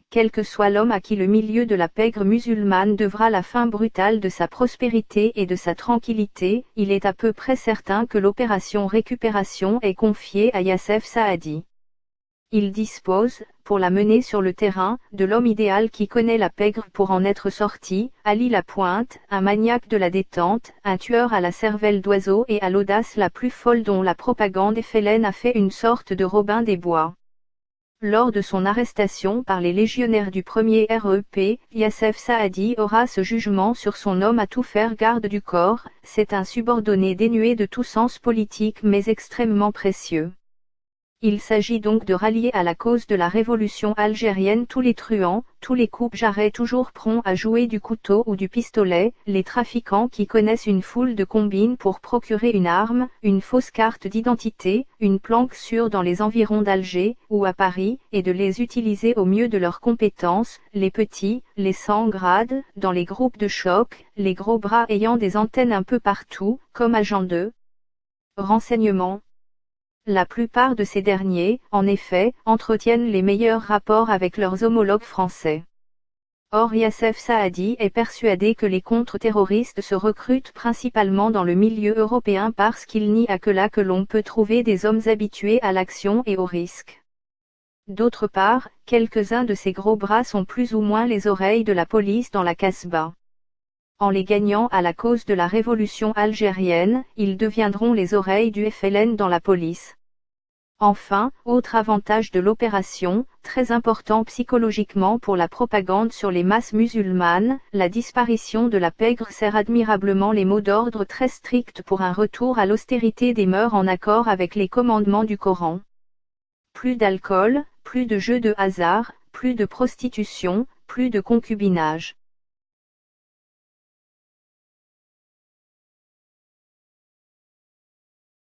quel que soit l'homme à qui le milieu de la pègre musulmane devra la fin brutale de sa prospérité et de sa tranquillité, il est à peu près certain que l'opération récupération est confiée à Youssef Saadi. Il dispose, pour la mener sur le terrain, de l'homme idéal qui connaît la pègre pour en être sorti, Ali Lapointe, un maniaque de la détente, un tueur à la cervelle d'oiseau et à l'audace la plus folle dont la propagande FLN a fait une sorte de Robin des Bois. Lors de son arrestation par les légionnaires du 1er REP, Youssef Saadi aura ce jugement sur son homme à tout faire garde du corps, c'est un subordonné dénué de tout sens politique mais extrêmement précieux. Il s'agit donc de rallier à la cause de la révolution algérienne tous les truands, tous les coupe-jarrets toujours prompts à jouer du couteau ou du pistolet, les trafiquants qui connaissent une foule de combines pour procurer une arme, une fausse carte d'identité, une planque sûre dans les environs d'Alger ou à Paris, et de les utiliser au mieux de leurs compétences, les petits, les sans grade, dans les groupes de choc, les gros bras ayant des antennes un peu partout, comme agents de renseignement. La plupart de ces derniers, en effet, entretiennent les meilleurs rapports avec leurs homologues français. Or Youssef Saadi est persuadé que les contre-terroristes se recrutent principalement dans le milieu européen parce qu'il n'y a que là que l'on peut trouver des hommes habitués à l'action et au risque. D'autre part, quelques-uns de ces gros bras sont plus ou moins les oreilles de la police dans la Casbah. En les gagnant à la cause de la révolution algérienne, ils deviendront les oreilles du FLN dans la police. Enfin, autre avantage de l'opération, très important psychologiquement pour la propagande sur les masses musulmanes, la disparition de la pègre sert admirablement les mots d'ordre très stricts pour un retour à l'austérité des mœurs en accord avec les commandements du Coran. Plus d'alcool, plus de jeux de hasard, plus de prostitution, plus de concubinage.